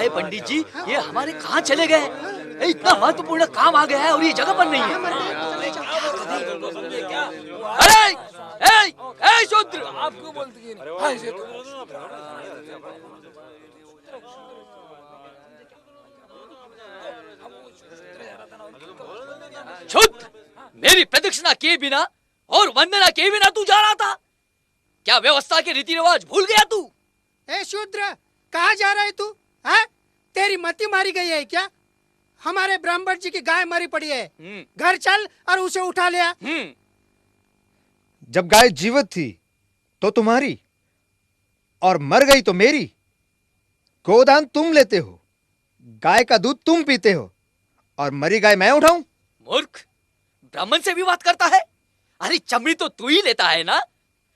अरे पंडित जी, ये हमारे कहाँ चले गए? इतना महत्वपूर्ण काम आ गया है और ये जगह पर नहीं है। अरे ए शूद्र, आप क्यों बोलते हैं? शूद्र, मेरी प्रदक्षिणा किए बिना और वंदना किए बिना तू जा रहा था? क्या व्यवस्था के रीति रिवाज भूल गया तू? ए शूद्र, कहाँ जा रहा है तू? है? तेरी मति मारी गई है क्या? हमारे ब्राह्मण जी की गाय मरी पड़ी है, घर चल और उसे उठा लिया। जब गाय जीवित थी तो तुम्हारी और मर गई तो मेरी। गोदान तुम लेते हो, गाय का दूध तुम पीते हो और मरी गाय मैं उठाऊं? मूर्ख, ब्राह्मण से भी बात करता है? अरे चमड़ी तो तू ही लेता है ना,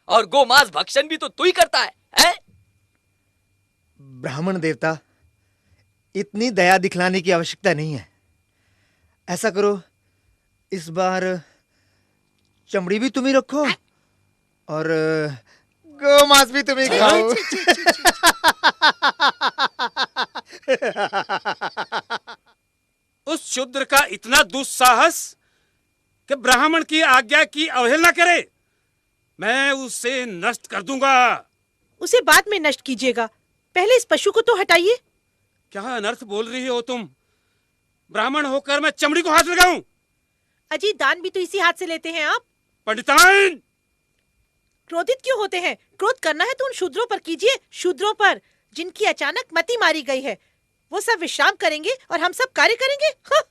और गोमांस भक्षण भी तो तू ही करता है? ब्राह्मण देवता, इतनी दया दिखलाने की आवश्यकता नहीं है। ऐसा करो, इस बार चमड़ी भी तुम ही रखो और गोमांस भी तुम ही खाओ। उस शूद्र का इतना दुस्साहस कि ब्राह्मण की आज्ञा की अवहेलना करे। मैं उसे नष्ट कर दूंगा। उसे बाद में नष्ट कीजिएगा, पहले इस पशु को तो हटाइए। क्या अनर्थ बोल रही हो तुम? ब्राह्मण होकर मैं चमड़ी को हाथ लगाऊं? अजी, दान भी तो इसी हाथ से लेते हैं आप। पंडिताइन, क्रोधित क्यों होते हैं? क्रोध करना है तो उन शूद्रों पर कीजिए, शूद्रों पर जिनकी अचानक मति मारी गई है। वो सब विश्राम करेंगे और हम सब कार्य करेंगे। हाँ।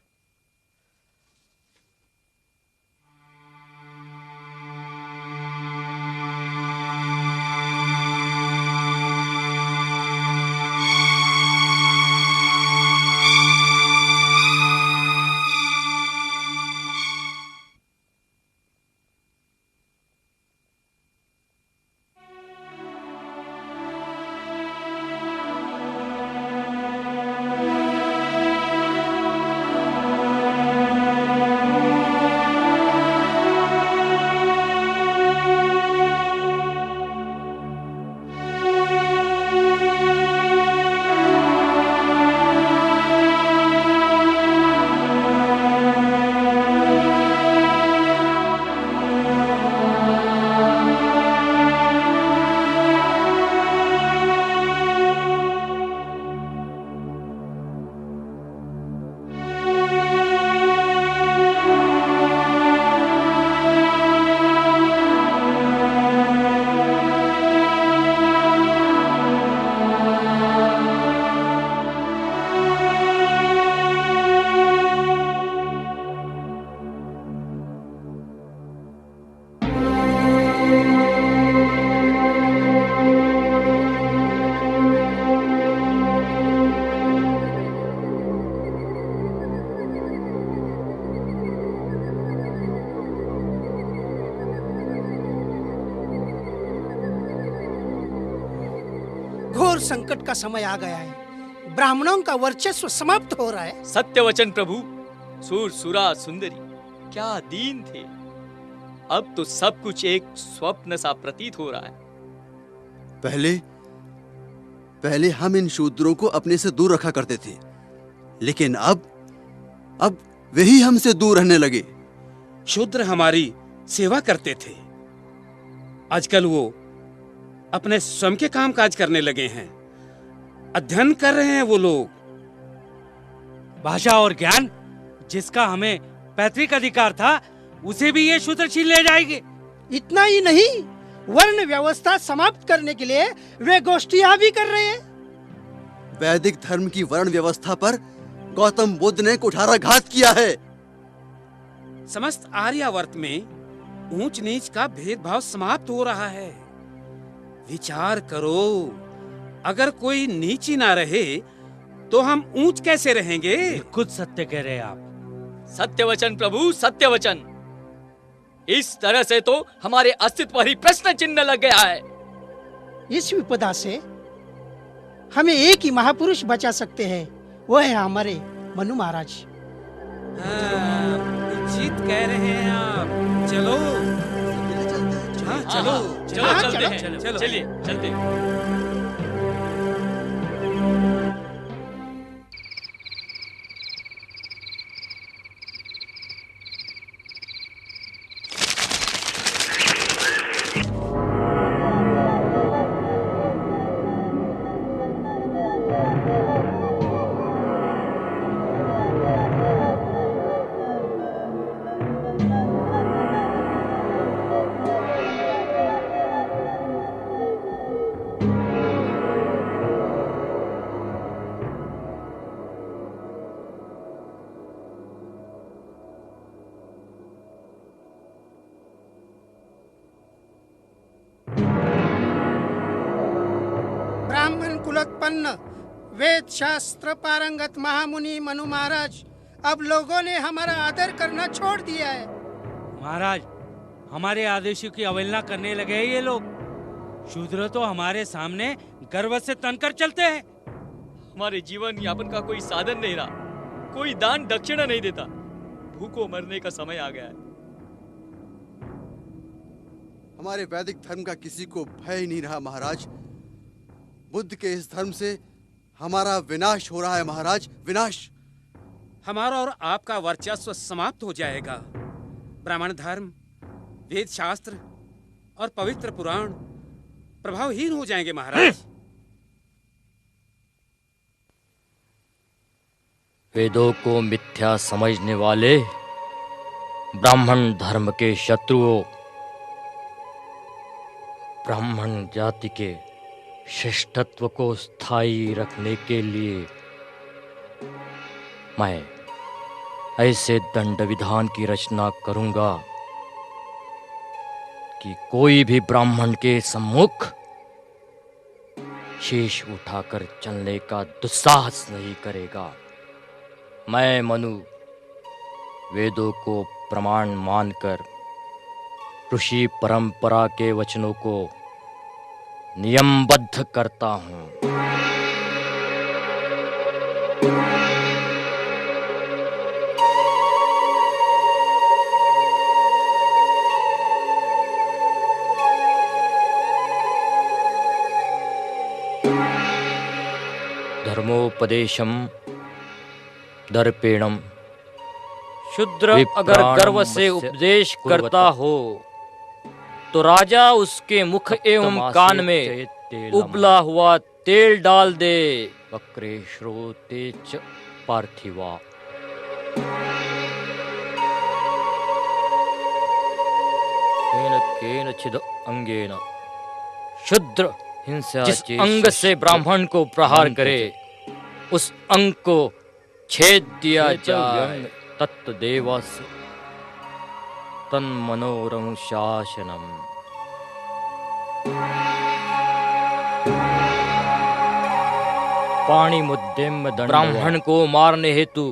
घोर संकट का समय आ गया है। ब्राह्मणों का वर्चस्व समाप्त हो रहा है। सत्य वचन प्रभु। सूर सुरा सुंदरी क्या दीन थे, अब तो सब कुछ एक स्वप्न सा प्रतीत हो रहा है। पहले हम इन शूद्रों को अपने से दूर रखा करते थे, लेकिन अब वही हमसे दूर रहने लगे। शूद्र हमारी सेवा करते थे, आजकल वो अपने स्वयं के काम काज करने लगे हैं। अध्ययन कर रहे हैं वो लोग। भाषा और ज्ञान जिसका हमें पैतृक अधिकार था, उसे भी ये शूद्र छीन ले जाएंगे। इतना ही नहीं, वर्ण व्यवस्था समाप्त करने के लिए वे गोष्ठियां भी कर रहे हैं। वैदिक धर्म की वर्ण व्यवस्था पर गौतम बुद्ध ने कुठाराघात किया है। समस्त आर्यावर्त में ऊंच नीच का भेदभाव समाप्त हो रहा है। विचार करो, अगर कोई नीच ही ना रहे तो हम ऊंच कैसे रहेंगे? खुद सत्य कह रहे हैं आप। सत्य वचन प्रभु, सत्य वचन। इस तरह से तो हमारे अस्तित्व पर ही प्रश्न चिन्ह लग गया है। इस विपदा से हमें एक ही महापुरुष बचा सकते हैं, वो है हमारे मनु महाराज। उचित कह रहे हैं आप। चलो हाँ, चलो चलते हैं। चलिए चलते हैं। कुलोत्पन्न वेद शास्त्र पारंगत महामुनि मनु महाराज, अब लोगों ने हमारा आदर करना छोड़ दिया है। महाराज, हमारे आदेशों की अवहेलना करने लगे हैं ये लोग। शूद्र तो हमारे सामने गर्व से तनकर चलते हैं। हमारे जीवन यापन का कोई साधन नहीं रहा, कोई दान दक्षिणा नहीं देता। भूखों मरने का समय आ गया है। हमारे वैदिक धर्म का किसी को भय ही नहीं रहा महाराज। बुद्ध के इस धर्म से हमारा विनाश हो रहा है महाराज, विनाश। हमारा और आपका वर्चस्व समाप्त हो जाएगा। ब्राह्मण धर्म, वेद शास्त्र और पवित्र पुराण प्रभावहीन हो जाएंगे महाराज। वेदों को मिथ्या समझने वाले ब्राह्मण धर्म के शत्रुओं, ब्राह्मण जाति के श्रेष्ठत्व को स्थायी रखने के लिए मैं ऐसे दंड विधान की रचना करूंगा कि कोई भी ब्राह्मण के सम्मुख शीश उठाकर चलने का दुस्साहस नहीं करेगा। मैं मनु वेदों को प्रमाण मानकर ऋषि परंपरा के वचनों को नियमबद्ध करता हूं। धर्मोपदेशम दर्पेणम। शूद्र अगर गर्व से उपदेश करता हो तो राजा उसके मुख एवं कान में उबला हुआ तेल डाल दे। वक्रे श्रोते च पार्थिवा। केनचिद अंगेन। शूद्र जिस अंग से ब्राह्मण को प्रहार करे उस अंग को छेद दिया जाए। तत्देवस तन्मनोरम शासनम। पाणी मुद्देम दंड। ब्राह्मण को मारने हेतु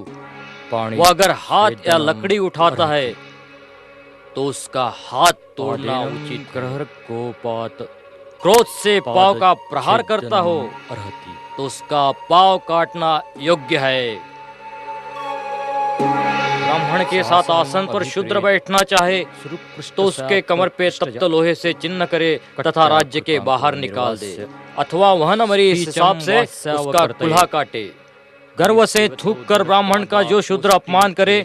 वो अगर हाथ या लकड़ी उठाता है तो उसका हाथ तोड़ना उचित। ग्रह गोपात। क्रोध से पाव का प्रहार करता हो तो उसका पाव काटना योग्य है। ब्राह्मण के साथ आसन पर शूद्र बैठना चाहे तो उसके कमर पे तप्त लोहे से चिन्ह करे तथा राज्य के बाहर निकाल दे, अथवा वह न मरे इस हिसाब से उसका कुल्हा काटे। गर्व से थूक कर ब्राह्मण का जो शूद्र अपमान करे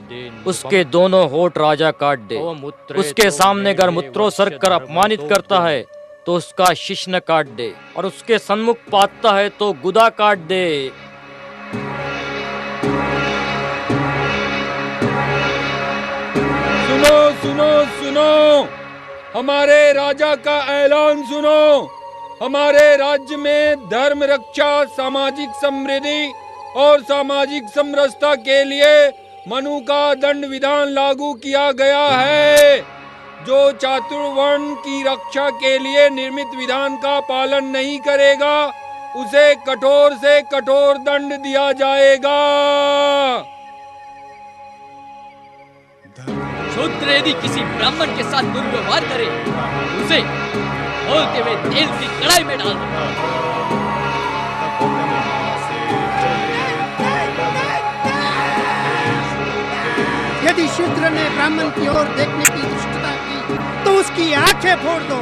उसके दोनों होठ राजा काट दे। उसके सामने अगर मूत्रोत्सर्ग कर अपमानित करता है तो उसका शिश्न काट दे, और उसके सन्मुख पातता है तो गुदा काट दे। सुनो सुनो सुनो, हमारे राजा का ऐलान सुनो। हमारे राज्य में धर्म रक्षा, सामाजिक समृद्धि और सामाजिक समरसता के लिए मनु का दंड विधान लागू किया गया है। जो चातुर्वर्ण की रक्षा के लिए निर्मित विधान का पालन नहीं करेगा उसे कठोर से कठोर दंड दिया जाएगा। शूद्र यदि किसी ब्राह्मण के साथ दुर्व्यवहार करे उसे बोलते हुए तेल की कढ़ाई में डाल दो। यदि शूद्र ने ब्राह्मण की ओर देखने की दुष्टता की तो उसकी आंखें फोड़ दो।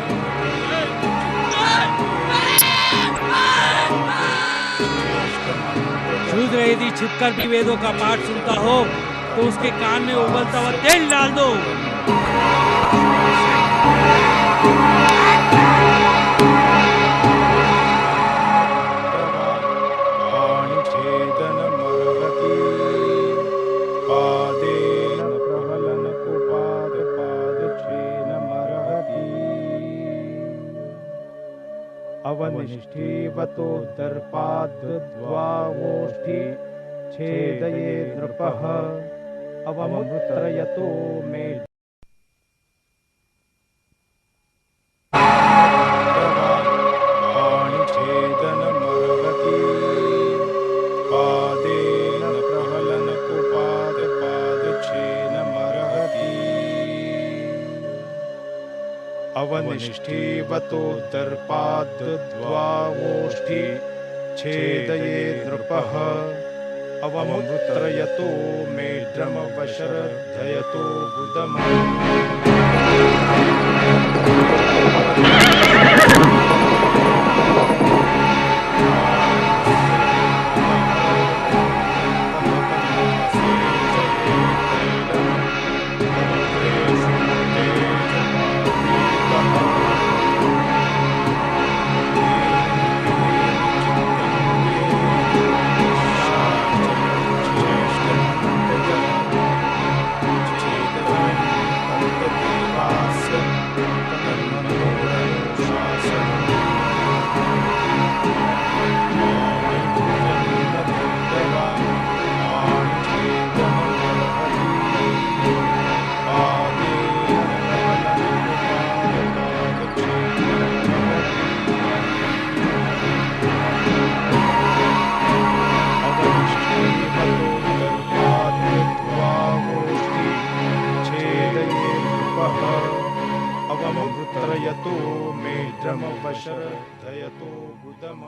शूद्र यदि छिपकर भी वेदों का पाठ सुनता हो तो उसके कान में उबलता हुआ तेल डाल दो। अवनिष्ठीवतो दर्पाद्वावोष्ठी छेदये नृपः अवमुत्रयतो मे। पाणिछेदनमर्हति उपनिष्ठीवतो दर्पाद्द्वावोष्ठी छेदये नृपः अवमुत्रयतो मेढ्रमवशर्धयतो गुदम् अवमुत्रयतो मेढ्रमवशर्धयतो गुदम्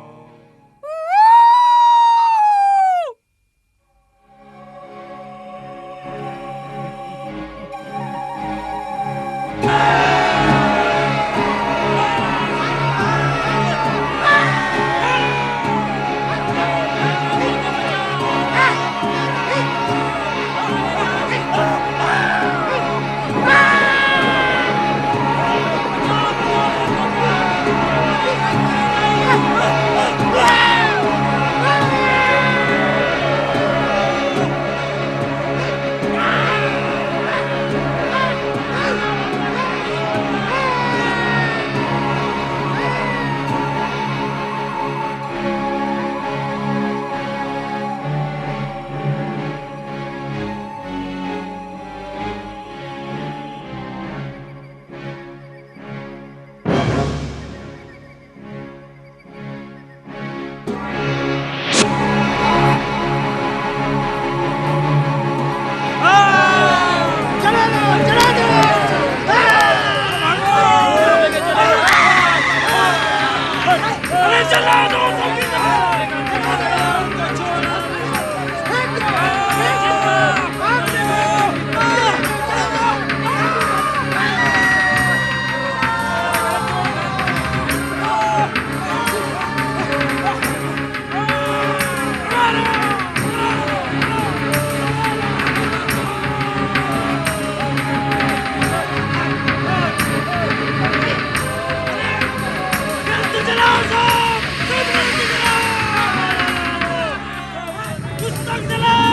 चलाओ